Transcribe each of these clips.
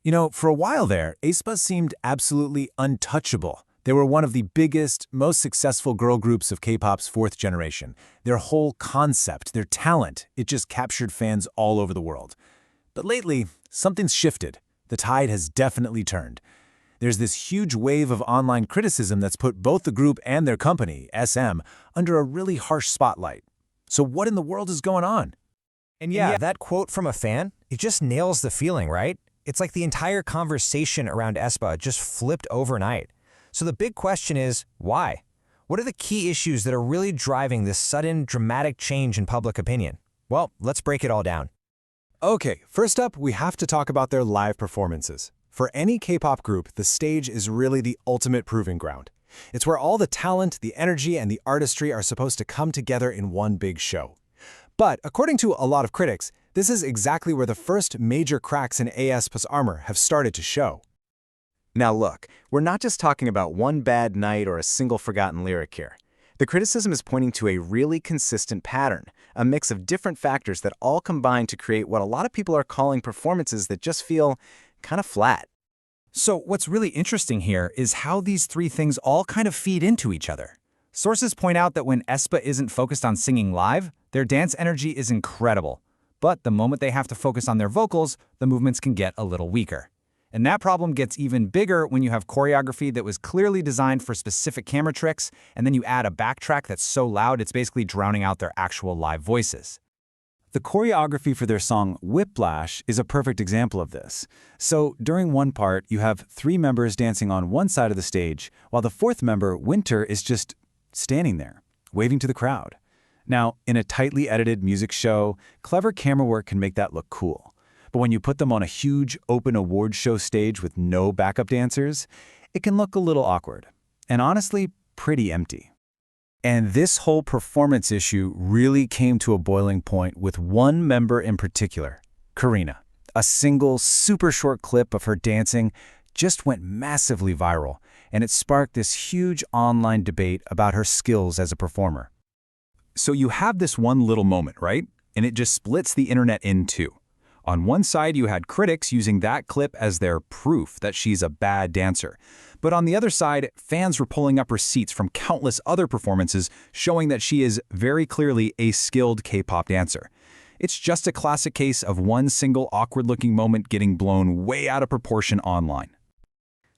You know, for a while there, aespa seemed absolutely untouchable. They were one of the biggest, most successful girl groups of K-pop's fourth generation. Their whole concept, their talent, it just captured fans all over the world. But lately, something's shifted. The tide has definitely turned. There's this huge wave of online criticism that's put both the group and their company, SM, under a really harsh spotlight. So what in the world is going on? And yeah, that quote from a fan, it just nails the feeling, right? It's like the entire conversation around aespa just flipped overnight. So the big question is, why? What are the key issues that are really driving this sudden, dramatic change in public opinion? Well, let's break it all down. Okay, first up, we have to talk about their live performances. For any K-pop group, the stage is really the ultimate proving ground. It's where all the talent, the energy, and the artistry are supposed to come together in one big show. But according to a lot of critics, this is exactly where the first major cracks in aespa's armor have started to show. Now look, we're not just talking about one bad night or a single forgotten lyric here. The criticism is pointing to a really consistent pattern, a mix of different factors that all combine to create what a lot of people are calling performances that just feel kind of flat. So what's really interesting here is how these three things all kind of feed into each other. Sources point out that when aespa isn't focused on singing live, their dance energy is incredible. But the moment they have to focus on their vocals, the movements can get a little weaker. And that problem gets even bigger when you have choreography that was clearly designed for specific camera tricks, and then you add a backtrack that's so loud it's basically drowning out their actual live voices. The choreography for their song Whiplash is a perfect example of this. So during one part, you have three members dancing on one side of the stage, while the fourth member, Winter, is just standing there, waving to the crowd. Now, in a tightly edited music show, clever camera work can make that look cool. But when you put them on a huge, open award show stage with no backup dancers, it can look a little awkward, and honestly, pretty empty. And this whole performance issue really came to a boiling point with one member in particular, Karina. A single, super short clip of her dancing just went massively viral, and it sparked this huge online debate about her skills as a performer. So you have this one little moment, right? And it just splits the internet in two. On one side, you had critics using that clip as their proof that she's a bad dancer. But on the other side, fans were pulling up receipts from countless other performances showing that she is very clearly a skilled K-pop dancer. It's just a classic case of one single awkward-looking moment getting blown way out of proportion online.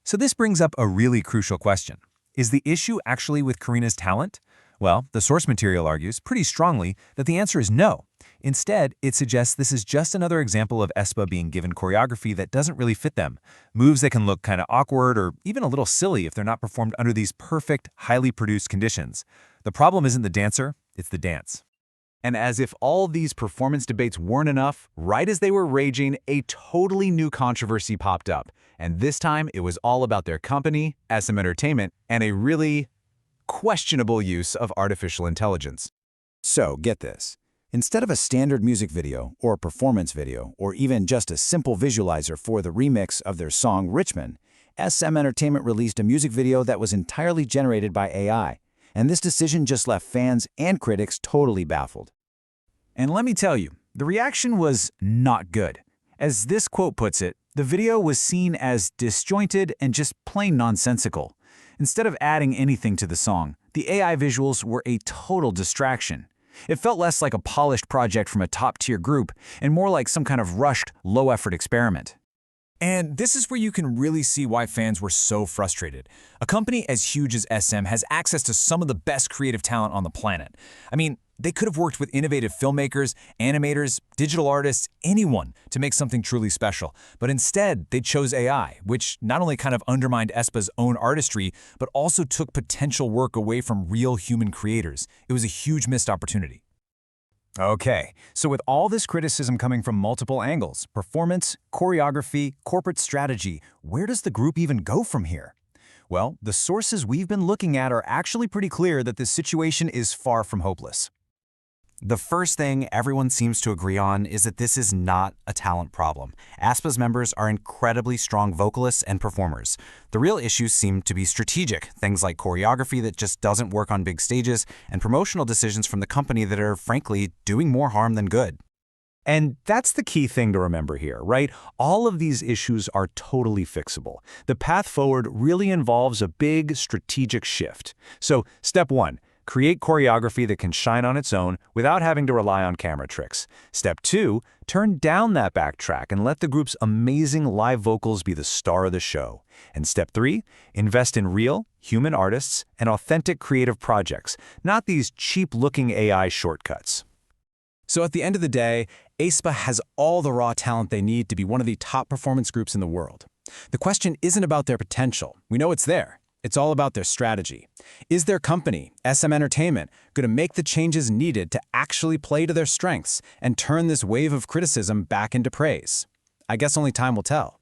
So this brings up a really crucial question. Is the issue actually with Karina's talent? Well, the source material argues pretty strongly that the answer is no. Instead, it suggests this is just another example of aespa being given choreography that doesn't really fit them, moves that can look kind of awkward or even a little silly if they're not performed under these perfect, highly produced conditions. The problem isn't the dancer, it's the dance. And as if all these performance debates weren't enough, right as they were raging, a totally new controversy popped up. And this time, it was all about their company, SM Entertainment, and a really questionable use of artificial intelligence. So, get this. Instead of a standard music video or performance video or even just a simple visualizer for the remix of their song Richmond, SM Entertainment released a music video that was entirely generated by AI, and this decision just left fans and critics totally baffled. And let me tell you, the reaction was not good. As this quote puts it, the video was seen as disjointed and just plain nonsensical. Instead of adding anything to the song, the AI visuals were a total distraction. It felt less like a polished project from a top-tier group and more like some kind of rushed, low-effort experiment. And this is where you can really see why fans were so frustrated. A company as huge as SM has access to some of the best creative talent on the planet. I mean, they could have worked with innovative filmmakers, animators, digital artists, anyone to make something truly special. But instead, they chose AI, which not only kind of undermined aespa's own artistry, but also took potential work away from real human creators. It was a huge missed opportunity. Okay, so with all this criticism coming from multiple angles, performance, choreography, corporate strategy, where does the group even go from here? Well, the sources we've been looking at are actually pretty clear that this situation is far from hopeless. The first thing everyone seems to agree on is that this is not a talent problem. aespa's members are incredibly strong vocalists and performers. The real issues seem to be strategic, things like choreography that just doesn't work on big stages, and promotional decisions from the company that are, frankly, doing more harm than good. And that's the key thing to remember here, right? All of these issues are totally fixable. The path forward really involves a big strategic shift. So, step 1. Create choreography that can shine on its own without having to rely on camera tricks. Step 2, turn down that backtrack and let the group's amazing live vocals be the star of the show. And step 3, invest in real, human artists and authentic creative projects, not these cheap-looking AI shortcuts. So at the end of the day, AESPA has all the raw talent they need to be one of the top performance groups in the world. The question isn't about their potential. We know it's there. It's all about their strategy. Is their company, SM Entertainment, going to make the changes needed to actually play to their strengths and turn this wave of criticism back into praise? I guess only time will tell.